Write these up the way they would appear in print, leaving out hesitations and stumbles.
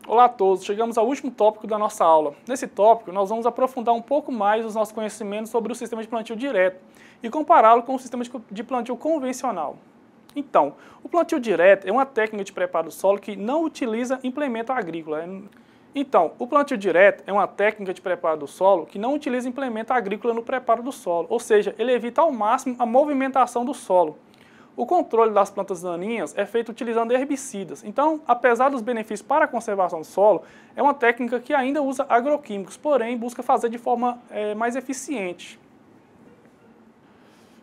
Olá a todos, chegamos ao último tópico da nossa aula. Nesse tópico, nós vamos aprofundar um pouco mais os nossos conhecimentos sobre o sistema de plantio direto e compará-lo com o sistema de plantio convencional. Então, o plantio direto é uma técnica de preparo do solo que não utiliza implemento agrícola. No preparo do solo, ou seja, ele evita ao máximo a movimentação do solo. O controle das plantas daninhas é feito utilizando herbicidas. Então, apesar dos benefícios para a conservação do solo, é uma técnica que ainda usa agroquímicos, porém busca fazer de forma mais eficiente.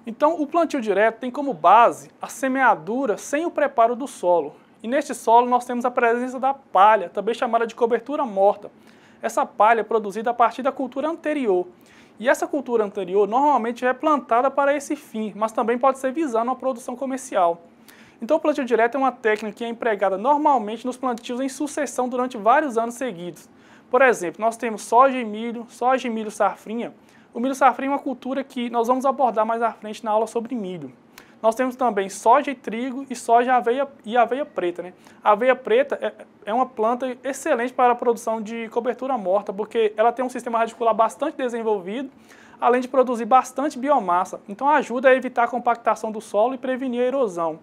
Então, o plantio direto tem como base a semeadura sem o preparo do solo. E neste solo nós temos a presença da palha, também chamada de cobertura morta. Essa palha é produzida a partir da cultura anterior. E essa cultura anterior normalmente é plantada para esse fim, mas também pode ser visando a produção comercial. Então o plantio direto é uma técnica que é empregada normalmente nos plantios em sucessão durante vários anos seguidos. Por exemplo, nós temos soja e milho safrinha. O milho safrinha é uma cultura que nós vamos abordar mais à frente na aula sobre milho. Nós temos também soja e trigo e soja e aveia preta. A aveia preta é uma planta excelente para a produção de cobertura morta, porque ela tem um sistema radicular bastante desenvolvido, além de produzir bastante biomassa. Então ajuda a evitar a compactação do solo e prevenir a erosão.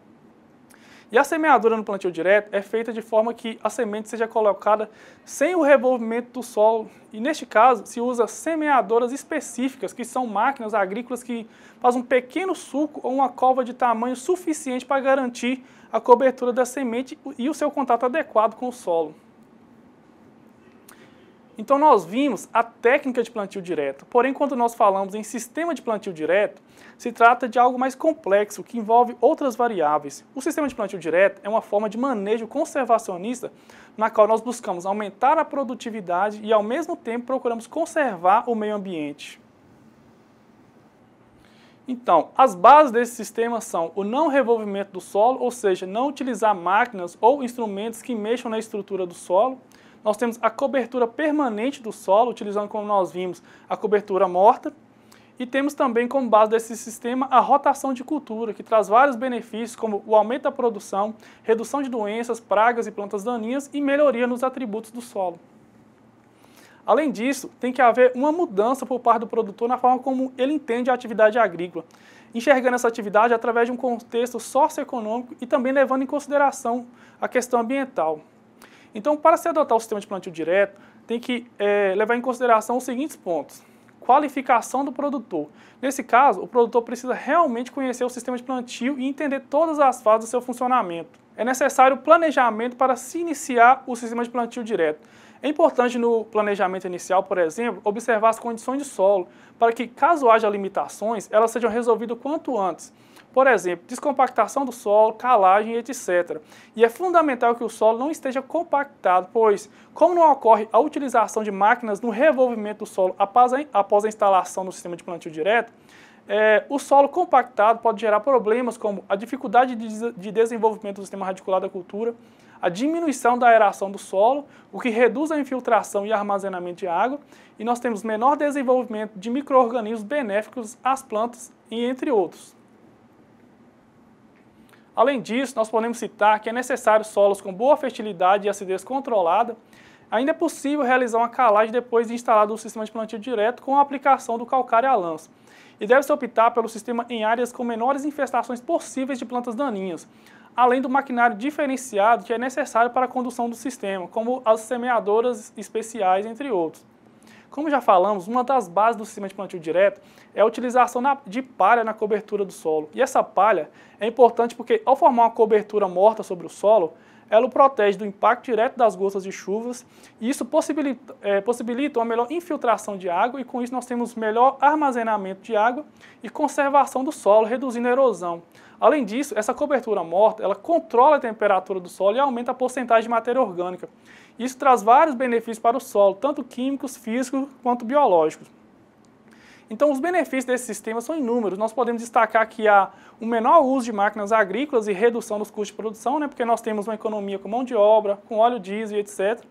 E a semeadura no plantio direto é feita de forma que a semente seja colocada sem o revolvimento do solo. E neste caso, se usa semeadoras específicas, que são máquinas agrícolas que fazem um pequeno sulco ou uma cova de tamanho suficiente para garantir a cobertura da semente e o seu contato adequado com o solo. Então nós vimos a técnica de plantio direto, porém quando nós falamos em sistema de plantio direto, se trata de algo mais complexo, que envolve outras variáveis. O sistema de plantio direto é uma forma de manejo conservacionista, na qual nós buscamos aumentar a produtividade e ao mesmo tempo procuramos conservar o meio ambiente. Então, as bases desse sistema são o não revolvimento do solo, ou seja, não utilizar máquinas ou instrumentos que mexam na estrutura do solo. Nós temos a cobertura permanente do solo, utilizando, como nós vimos, a cobertura morta. E temos também como base desse sistema a rotação de cultura, que traz vários benefícios, como o aumento da produção, redução de doenças, pragas e plantas daninhas e melhoria nos atributos do solo. Além disso, tem que haver uma mudança por parte do produtor na forma como ele entende a atividade agrícola, enxergando essa atividade através de um contexto socioeconômico e também levando em consideração a questão ambiental. Então, para se adotar o sistema de plantio direto, tem que levar em consideração os seguintes pontos. Qualificação do produtor. Nesse caso, o produtor precisa realmente conhecer o sistema de plantio e entender todas as fases do seu funcionamento. É necessário planejamento para se iniciar o sistema de plantio direto. É importante no planejamento inicial, por exemplo, observar as condições de solo, para que, caso haja limitações, elas sejam resolvidas o quanto antes. Por exemplo, descompactação do solo, calagem, etc. E é fundamental que o solo não esteja compactado, pois, como não ocorre a utilização de máquinas no revolvimento do solo após a instalação do sistema de plantio direto, o solo compactado pode gerar problemas como a dificuldade de desenvolvimento do sistema radicular da cultura, a diminuição da aeração do solo, o que reduz a infiltração e armazenamento de água, e nós temos menor desenvolvimento de micro-organismos benéficos às plantas, e entre outros. Além disso, nós podemos citar que é necessário solos com boa fertilidade e acidez controlada. Ainda é possível realizar uma calagem depois de instalado o sistema de plantio direto com a aplicação do calcário à lança. E deve-se optar pelo sistema em áreas com menores infestações possíveis de plantas daninhas, além do maquinário diferenciado que é necessário para a condução do sistema, como as semeadoras especiais, entre outros. Como já falamos, uma das bases do sistema de plantio direto é a utilização de palha na cobertura do solo. E essa palha é importante porque, ao formar uma cobertura morta sobre o solo, ela o protege do impacto direto das gotas de chuvas, e isso possibilita uma melhor infiltração de água, e com isso nós temos melhor armazenamento de água e conservação do solo, reduzindo a erosão. Além disso, essa cobertura morta, ela controla a temperatura do solo e aumenta a porcentagem de matéria orgânica. Isso traz vários benefícios para o solo, tanto químicos, físicos quanto biológicos. Então, os benefícios desse sistema são inúmeros. Nós podemos destacar que há um menor uso de máquinas agrícolas e redução dos custos de produção, porque nós temos uma economia com mão de obra, com óleo diesel, etc.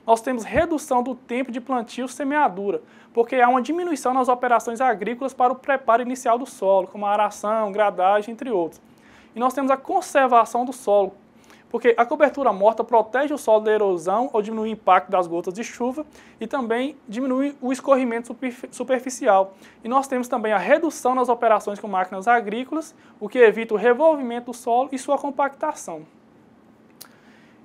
Nós temos redução do tempo de plantio e semeadura, porque há uma diminuição nas operações agrícolas para o preparo inicial do solo, como a aração, gradagem, entre outros. E nós temos a conservação do solo, porque a cobertura morta protege o solo da erosão ao diminuir o impacto das gotas de chuva e também diminui o escorrimento superficial. E nós temos também a redução nas operações com máquinas agrícolas, o que evita o revolvimento do solo e sua compactação.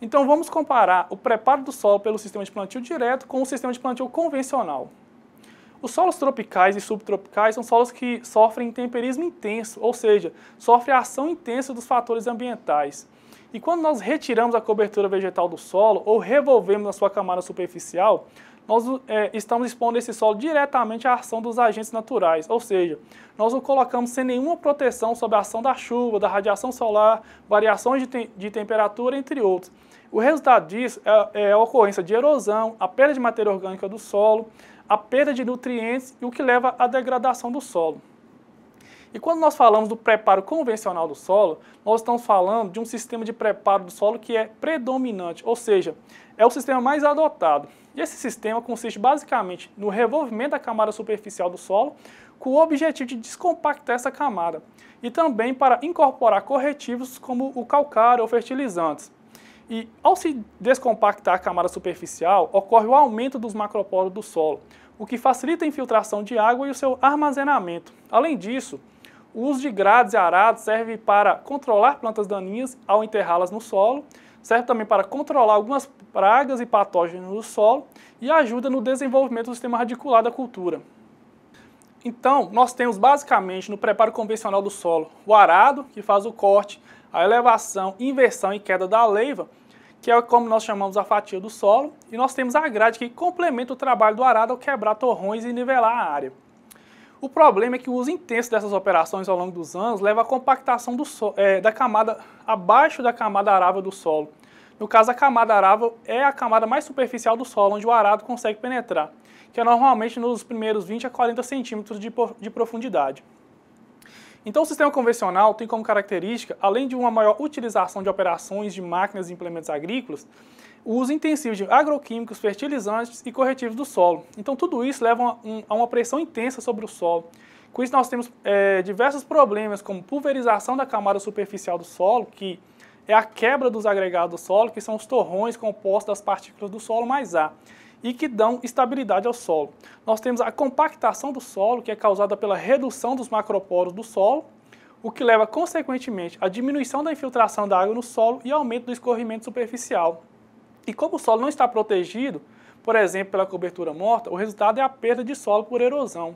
Então vamos comparar o preparo do solo pelo sistema de plantio direto com o sistema de plantio convencional. Os solos tropicais e subtropicais são solos que sofrem intemperismo intenso, ou seja, sofrem a ação intensa dos fatores ambientais. E quando nós retiramos a cobertura vegetal do solo ou revolvemos na sua camada superficial, nós estamos expondo esse solo diretamente à ação dos agentes naturais, ou seja, nós o colocamos sem nenhuma proteção sob a ação da chuva, da radiação solar, variações de temperatura, entre outros. O resultado disso é a ocorrência de erosão, a perda de matéria orgânica do solo, a perda de nutrientes e o que leva à degradação do solo. E quando nós falamos do preparo convencional do solo, nós estamos falando de um sistema de preparo do solo que é predominante, ou seja, é o sistema mais adotado. E esse sistema consiste basicamente no revolvimento da camada superficial do solo com o objetivo de descompactar essa camada e também para incorporar corretivos como o calcário ou fertilizantes. E ao se descompactar a camada superficial, ocorre o aumento dos macroporos do solo, o que facilita a infiltração de água e o seu armazenamento. Além disso, o uso de grades e arados serve para controlar plantas daninhas ao enterrá-las no solo, serve também para controlar algumas pragas e patógenos do solo e ajuda no desenvolvimento do sistema radicular da cultura. Então, nós temos basicamente no preparo convencional do solo o arado, que faz o corte, a elevação, inversão e queda da leiva, que é como nós chamamos a fatia do solo, e nós temos a grade que complementa o trabalho do arado ao quebrar torrões e nivelar a área. O problema é que o uso intenso dessas operações ao longo dos anos leva à compactação da camada abaixo da camada arável do solo. No caso, a camada arável é a camada mais superficial do solo, onde o arado consegue penetrar, que é normalmente nos primeiros 20 a 40 centímetros de profundidade. Então, o sistema convencional tem como característica, além de uma maior utilização de operações de máquinas e implementos agrícolas, o uso intensivo de agroquímicos, fertilizantes e corretivos do solo. Então, tudo isso leva a uma pressão intensa sobre o solo. Com isso, nós temos diversos problemas, como pulverização da camada superficial do solo, que é a quebra dos agregados do solo, que são os torrões compostos das partículas do solo mais ar, e que dão estabilidade ao solo. Nós temos a compactação do solo, que é causada pela redução dos macroporos do solo, o que leva, consequentemente, à diminuição da infiltração da água no solo e aumento do escorrimento superficial. E como o solo não está protegido, por exemplo, pela cobertura morta, o resultado é a perda de solo por erosão.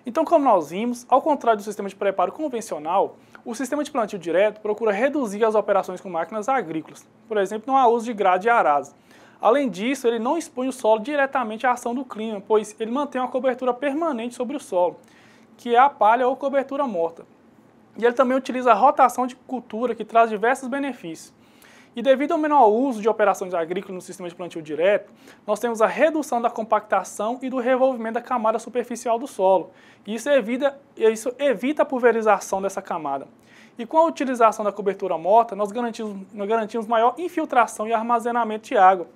Então, como nós vimos, ao contrário do sistema de preparo convencional, o sistema de plantio direto procura reduzir as operações com máquinas agrícolas. Por exemplo, não há uso de grade e arados. Além disso, ele não expõe o solo diretamente à ação do clima, pois ele mantém uma cobertura permanente sobre o solo, que é a palha ou cobertura morta. E ele também utiliza a rotação de cultura, que traz diversos benefícios. E devido ao menor uso de operações agrícolas no sistema de plantio direto, nós temos a redução da compactação e do revolvimento da camada superficial do solo. E isso evita a pulverização dessa camada. E com a utilização da cobertura morta, nós garantimos maior infiltração e armazenamento de água.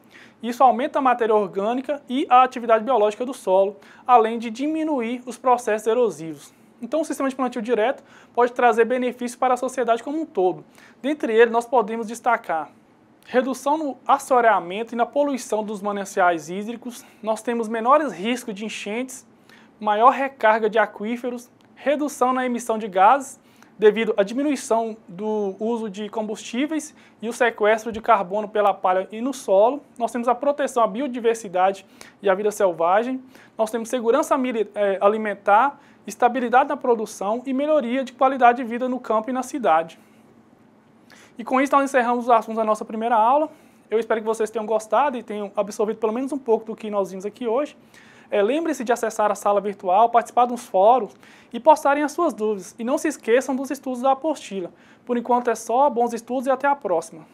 Isso aumenta a matéria orgânica e a atividade biológica do solo, além de diminuir os processos erosivos. Então, o sistema de plantio direto pode trazer benefícios para a sociedade como um todo. Dentre eles, nós podemos destacar redução no assoreamento e na poluição dos mananciais hídricos, nós temos menores riscos de enchentes, maior recarga de aquíferos, redução na emissão de gases, devido à diminuição do uso de combustíveis e o sequestro de carbono pela palha e no solo. Nós temos a proteção à biodiversidade e à vida selvagem. Nós temos segurança alimentar, estabilidade na produção e melhoria de qualidade de vida no campo e na cidade. E com isso nós encerramos os assuntos da nossa primeira aula. Eu espero que vocês tenham gostado e tenham absorvido pelo menos um pouco do que nós vimos aqui hoje. Lembre-se de acessar a sala virtual, participar dos fóruns e postarem as suas dúvidas. E não se esqueçam dos estudos da apostila. Por enquanto é só, bons estudos e até a próxima.